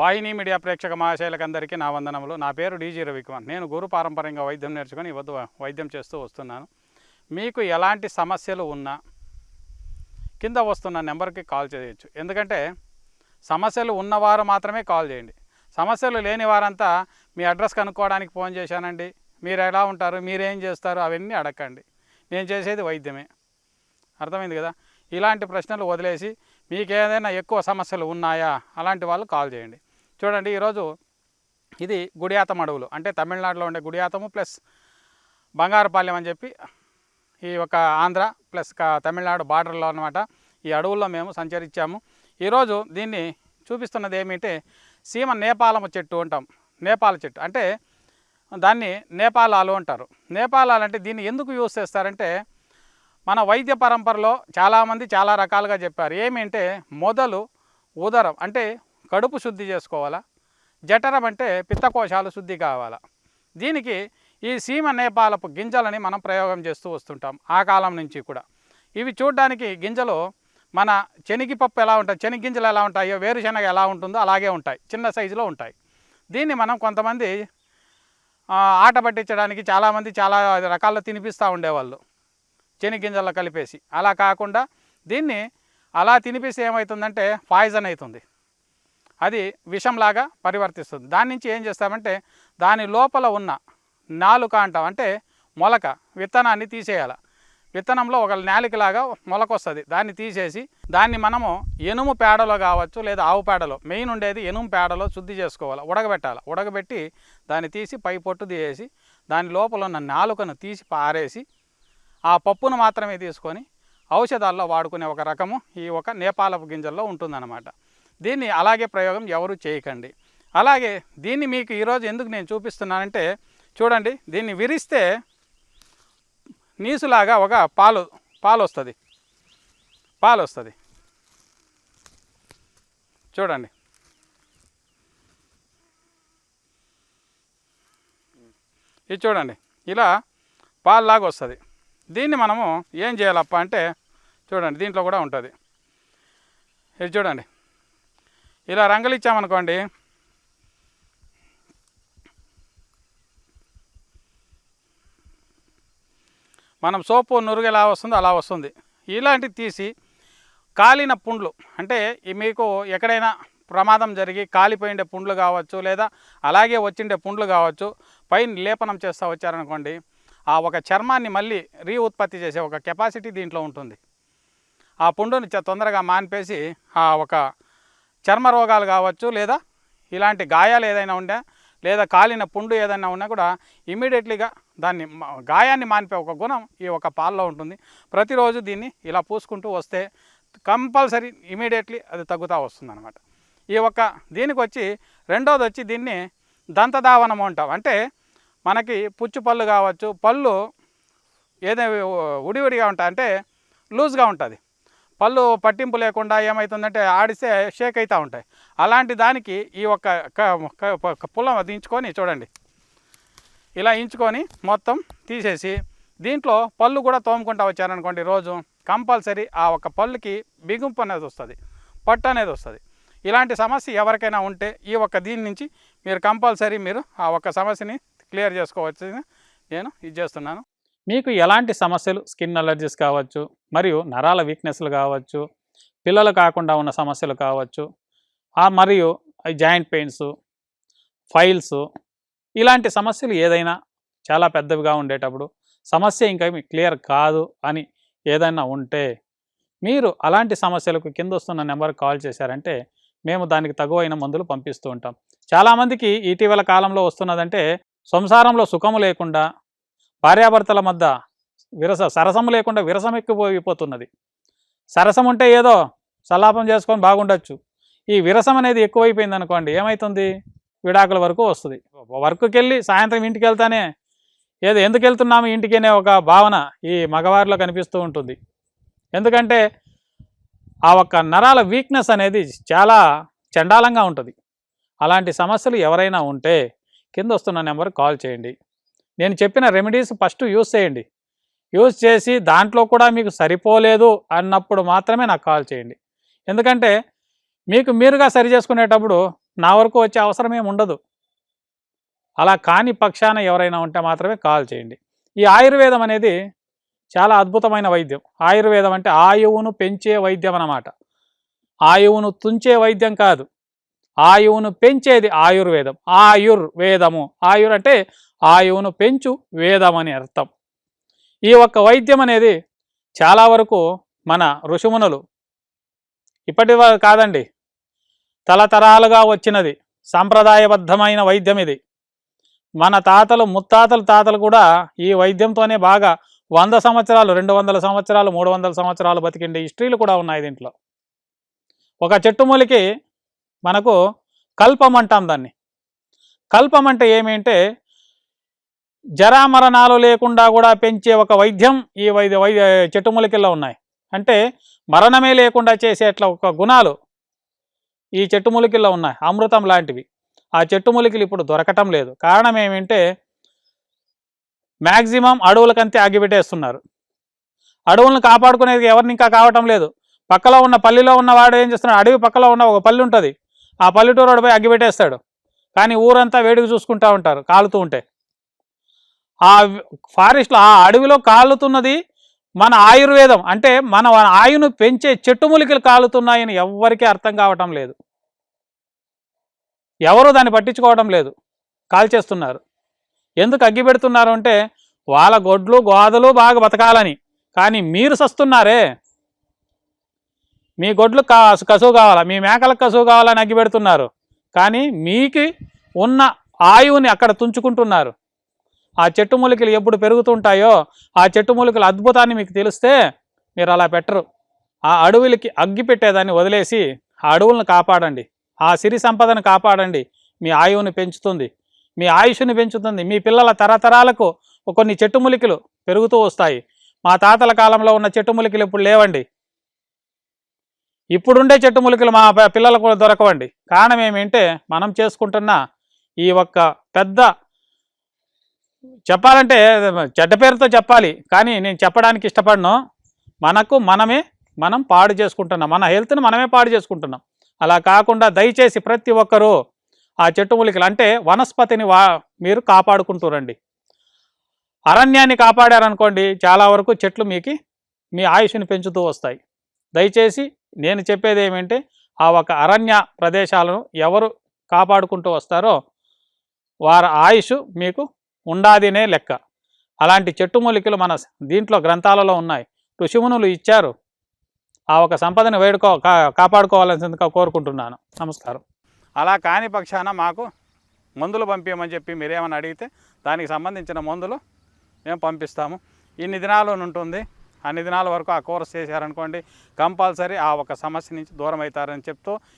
వాహిని media ప్రేక్షక మహాశైలకందరికీ నా వందనములు. నా పేరు డీజీ రవికుమార్. నేను గురు పారంపర్యంగా వైద్యం నేర్చుకొని ఈ వద్ద వైద్యం చేస్తూ వస్తున్నాను. మీకు ఎలాంటి సమస్యలు ఉన్నా కింద వస్తున్న నెంబర్కి కాల్ చేయొచ్చు. ఎందుకంటే సమస్యలు ఉన్నవారు మాత్రమే కాల్ చేయండి. సమస్యలు లేని వారంతా మీ అడ్రస్ కనుక్కోవడానికి ఫోన్ చేశానండి, మీరు ఎలా ఉంటారు, మీరేం చేస్తారు, అవన్నీ అడగండి. నేను చేసేది వైద్యమే. అర్థమైంది కదా? ఇలాంటి ప్రశ్నలు వదిలేసి మీకు ఏదైనా ఎక్కువ సమస్యలు ఉన్నాయా అలాంటి వాళ్ళు కాల్ చేయండి. చూడండి, ఈరోజు ఇది గుడియాతం అడవులు, అంటే తమిళనాడులో ఉండే గుడియాతము ప్లస్ బంగారపాలెం అని చెప్పి ఈ ఒక ఆంధ్ర ప్లస్ తమిళనాడు బార్డర్లో అనమాట. ఈ అడవుల్లో మేము సంచరించాము. ఈరోజు దీన్ని చూపిస్తున్నది ఏమిటంటే సీమ నేపాలము చెట్టు అంటాం. నేపాల చెట్టు అంటే దాన్ని నేపాలాలు అంటారు. నేపాలాలు అంటే దీన్ని ఎందుకు యూజ్ చేస్తారంటే మన వైద్య పరంపరలో చాలామంది చాలా రకాలుగా చెప్పారు. ఏమిటంటే మొదలు ఉదరం అంటే కడుపు శుద్ధి చేసుకోవాలా, జఠరం అంటే పిత్తకోశాలు శుద్ధి కావాలా. దీనికి ఈ సీమ నేపాలపు గింజలని మనం ప్రయోగం చేస్తూ వస్తుంటాం ఆ కాలం నుంచి కూడా. ఇవి చూడడానికి గింజలు మన శనగపప్పు ఎలా ఉంటాయి, శనగగింజలు ఎలా ఉంటాయో వేరుశనగ ఎలా ఉంటుందో అలాగే ఉంటాయి, చిన్న సైజులో ఉంటాయి. దీన్ని మనం కొంతమంది ఆట పట్టించడానికి చాలామంది చాలా రకాల్లో తినిపిస్తూ ఉండేవాళ్ళు శనగగింజల్లో కలిపేసి. అలా కాకుండా దీన్ని అలా తినిపిస్తే ఏమవుతుందంటే పాయిజన్ అవుతుంది, అది విషంలాగా పరివర్తిస్తుంది. దాని నుంచి ఏం చేస్తామంటే దాని లోపల ఉన్న నాలుక అంటాం, అంటే మొలక విత్తనాన్ని తీసేయాలి. విత్తనంలో ఒక నాలికలాగా మొలక వస్తుంది, దాన్ని తీసేసి దాన్ని మనము ఎనుము పేడలో కావచ్చు లేదా ఆవు పేడలో, మెయిన్ ఉండేది ఎనుము పేడలో శుద్ధి చేసుకోవాలి, ఉడకబెట్టాలి. ఉడకబెట్టి దాన్ని తీసి పై పొట్టు తీసేసి దాని లోపల ఉన్న నాలుకను తీసి పారేసి ఆ పప్పును మాత్రమే తీసుకొని ఔషధాల్లో వాడుకునే ఒక రకము ఈ ఒక నేపాలపు గింజల్లో ఉంటుందన్నమాట. దీన్ని అలాగే ప్రయోగం ఎవరు చేయకండి. అలాగే దీన్ని మీకు ఈరోజు ఎందుకు నేను చూపిస్తున్నానంటే చూడండి, దీన్ని విరిస్తే నీసులాగా ఒక పాలు వస్తుంది. చూడండి, ఇది చూడండి, ఇలా పాలులాగా వస్తుంది. దీన్ని మనము ఏం చేయాలప్ప అంటే చూడండి, దీంట్లో కూడా ఉంటుంది. ఇది చూడండి, ఇలా రంగులు ఇచ్చామనుకోండి, మనం సోపు నురుగు ఎలా వస్తుందో అలా వస్తుంది. ఇలాంటివి తీసి కాలిన పుండ్లు, అంటే మీకు ఎక్కడైనా ప్రమాదం జరిగి కాలిపోయిండే పుండ్లు కావచ్చు లేదా అలాగే వచ్చిండే పుండ్లు కావచ్చు, పైన లేపనం చేస్తూ వచ్చారనుకోండి, ఆ ఒక చర్మాన్ని మళ్ళీ ఉత్పత్తి చేసే ఒక కెపాసిటీ దీంట్లో ఉంటుంది. ఆ పుండుని తొందరగా మాన్పేసి ఆ ఒక చర్మ రోగాలు కావచ్చు లేదా ఇలాంటి గాయాలు ఏదైనా ఉండే లేదా కాలిన పుండు ఏదైనా ఉన్నా కూడా ఇమీడియట్లీగా దాన్ని గాయాన్ని మాన్పే ఒక గుణం ఈ ఒక పాల్లో ఉంటుంది. ప్రతిరోజు దీన్ని ఇలా పూసుకుంటూ వస్తే కంపల్సరీ ఇమీడియట్లీ అది తగ్గుతూ వస్తుందన్నమాట. ఈ ఒక దీనికి వచ్చి రెండోది వచ్చి దీన్ని దంతధావనము అంటాం. అంటే మనకి పుచ్చు పళ్ళు కావచ్చు, పళ్ళు ఏదైనా ఉడివిడిగా ఉంటాయి, అంటే లూజ్గా ఉంటుంది, పళ్ళు పట్టింపు లేకుండా ఏమవుతుందంటే ఆడిస్తే షేక్ అవుతూ ఉంటాయి. అలాంటి దానికి ఈ ఒక పుల్ల దించుకొని చూడండి, ఇలా ఇంచుకొని మొత్తం తీసేసి దీంట్లో పళ్ళు కూడా తోముకుంటూ వచ్చారనుకోండి రోజు, కంపల్సరీ ఆ ఒక పళ్ళుకి బిగుంపు అనేది వస్తుంది, పట్టు అనేది వస్తుంది. ఇలాంటి సమస్య ఎవరికైనా ఉంటే ఈ ఒక దీని నుంచి మీరు కంపల్సరీ మీరు ఆ ఒక సమస్యని క్లియర్ చేసుకోవచ్చు. నేను ఇది చేస్తున్నాను. మీకు ఎలాంటి సమస్యలు, స్కిన్ అలర్జీస్ కావచ్చు, మరియు నరాల వీక్నెస్లు కావచ్చు, పిల్లలు కాకుండా ఉన్న సమస్యలు కావచ్చు, మరియు జాయింట్ పెయిన్స్, ఫైల్స్, ఇలాంటి సమస్యలు ఏదైనా చాలా పెద్దవిగా ఉండేటప్పుడు సమస్య ఇంకా మీకు క్లియర్ కాదు అని ఏదైనా ఉంటే మీరు అలాంటి సమస్యలకు కింద వస్తున్న నెంబర్కి కాల్ చేశారంటే మేము దానికి తగువైన మందులు పంపిస్తూ ఉంటాం. చాలామందికి ఇటీవల కాలంలో వస్తున్నదంటే సంసారంలో సుఖము లేకుండా, భార్యాభర్తల మధ్య సరసము లేకుండా విరసం ఎక్కువైపోతున్నది. సరసం ఉంటే ఏదో సల్లాపం చేసుకొని బాగుండొచ్చు, ఈ విరసం అనేది ఎక్కువైపోయింది అనుకోండి, ఏమవుతుంది, విడాకుల వరకు వస్తుంది. వర్క్కి వెళ్ళి సాయంత్రం ఇంటికి వెళ్తానే ఏదో ఎందుకు వెళ్తున్నాము ఇంటికి అనే ఒక భావన ఈ మగవారిలో కనిపిస్తూ ఉంటుంది. ఎందుకంటే ఆ ఒక్క నరాల వీక్నెస్ అనేది చాలా చండాలంగా ఉంటుంది. అలాంటి సమస్యలు ఎవరైనా ఉంటే కింద వస్తున్న నెంబర్కి కాల్ చేయండి. నేను చెప్పిన రెమెడీస్ ఫస్ట్ యూజ్ చేయండి. యూజ్ చేసి దాంట్లో కూడా మీకు సరిపోలేదు అన్నప్పుడు మాత్రమే నాకు కాల్ చేయండి. ఎందుకంటే మీకు మీరుగా సరి చేసుకునేటప్పుడు నా వరకు వచ్చే అవసరం ఏమి ఉండదు. అలా కాని పక్షాన ఎవరైనా ఉంటే మాత్రమే కాల్ చేయండి. ఈ ఆయుర్వేదం అనేది చాలా అద్భుతమైన వైద్యం. ఆయుర్వేదం అంటే ఆయువును పెంచే వైద్యం అన్నమాట. ఆయువును తుంచే వైద్యం కాదు. ఆయువును పెంచేది ఆయుర్వేదం. ఆయుర్వేదము, ఆయుర్ అంటే ఆయువును పెంచు వేదం అని అర్థం. ఈ ఒక్క వైద్యం అనేది చాలా వరకు మన ఋషిమునులు ఇప్పటి కాదండి, తరతరాలుగా వచ్చినది, సాంప్రదాయబద్ధమైన వైద్యం ఇది. మన తాతలు తాతలు కూడా ఈ వైద్యంతోనే బాగా 100 సంవత్సరాలు, 200 సంవత్సరాలు, 300 సంవత్సరాలు బతికిండే హిస్టరీలు కూడా ఉన్నాయి దీంట్లో. ఒక చెట్టు మూలికి మనకు కల్పం అంటాం దాన్ని. కల్పం అంటే ఏమి అంటే జరామరణాలు లేకుండా కూడా పెంచే ఒక వైద్యం ఈ చెట్టు మూలికల్లో ఉన్నాయి. అంటే మరణమే లేకుండా చేసేట్ల ఒక గుణాలు ఈ చెట్టు మూలికల్లో ఉన్నాయి, అమృతం లాంటివి. ఆ చెట్టు మూలికలు ఇప్పుడు దొరకటం లేదు. కారణం ఏమంటే మ్యాక్సిమం అడవులకంతే అగ్గిపెట్టేస్తున్నారు. అడవులను కాపాడుకునేది ఎవరిని ఇంకా కావటం లేదు. పక్కలో ఉన్న పల్లిలో ఉన్నవాడు ఏం చేస్తున్నాడు, అడవి పక్కలో ఉన్న ఒక పల్లి ఉంటుంది, ఆ పల్లెటూరు పోయి అగ్గిపెట్టేస్తాడు. కానీ ఊరంతా వేడికి చూసుకుంటూ ఉంటారు కాలుతూ ఉంటే. ఆ ఫారెస్ట్లో, ఆ అడవిలో కాలుతున్నది మన ఆయుర్వేదం. అంటే మన ఆయును పెంచే చెట్టు మూలికలు కాలుతున్నాయని ఎవ్వరికీ అర్థం కావటం లేదు. ఎవరు దాన్ని పట్టించుకోవడం లేదు, కాల్చేస్తున్నారు. ఎందుకు అగ్గి పెడుతున్నారు అంటే వాళ్ళ గొడ్లు గోదలు బాగా బతకాలని. కానీ మీరు సస్తున్నారే, మీ గొడ్లు కసువు కావాలా, మీ మేకలకు కసువు కావాలని అగ్గి పెడుతున్నారు. కానీ మీకు ఉన్న ఆయువుని అక్కడ తుంచుకుంటున్నారు. ఆ చెట్టు మూలికలు ఎప్పుడు పెరుగుతుంటాయో ఆ చెట్టు మూలికల అద్భుతాన్ని మీకు తెలిస్తే మీరు అలా పెట్టరు. ఆ అడవులకి అగ్గి పెట్టేదాన్ని వదిలేసి ఆ అడవులను కాపాడండి, ఆ సిరి సంపదను కాపాడండి. మీ ఆయువుని పెంచుతుంది, మీ ఆయుష్ని పెంచుతుంది. మీ పిల్లల తరతరాలకు కొన్ని చెట్టు మూలికలు పెరుగుతూ వస్తాయి. మా తాతల కాలంలో ఉన్న చెట్టు మూలికలు ఇప్పుడు లేవండి. ఇప్పుడుండే చెట్టు మూలికలు మా పిల్లలకు దొరకవండి. కారణం ఏమంటే మనం చేసుకుంటున్న ఈ ఒక్క పెద్ద, చెప్పాలంటే చెడ్డ పేరుతో చెప్పాలి కానీ నేను చెప్పడానికి ఇష్టపడను, మనం పాడు చేసుకుంటున్నాం, మన హెల్త్ని మనమే పాడు చేసుకుంటున్నాం. అలా కాకుండా దయచేసి ప్రతి ఒక్కరూ ఆ చెట్టు మూలికలు అంటే వనస్పతిని మీరు కాపాడుకుంటూ రండి. అరణ్యాన్ని కాపాడారనుకోండి, చాలా వరకు చెట్లు మీ ఆయుష్ని పెంచుతూ వస్తాయి. దయచేసి నేను చెప్పేది ఏమంటే ఆ ఒక అరణ్య ప్రదేశాలను ఎవరు కాపాడుకుంటూ వస్తారో వారి ఆయుష్ మీకు ఉండాదినే లెక్క. అలాంటి చెట్టు మూలికలు మన దీంట్లో గ్రంథాలలో ఉన్నాయి, ఋషిమునులు ఇచ్చారు. ఆ ఒక సంపదను కాపాడుకోవాల్సిందిగా కోరుకుంటున్నాను. నమస్కారం. అలా కాని పక్షాన మాకు మందులు పంపించమని చెప్పి మీరేమని అడిగితే దానికి సంబంధించిన మందులు మేము పంపిస్తాము. ఇన్ని దినాలు ఉంటుంది, అన్ని దినాల వరకు ఆ కోర్స్ చేశారనుకోండి కంపల్సరీ ఆ ఒక సమస్య నుంచి దూరం అవుతారని చెప్తూ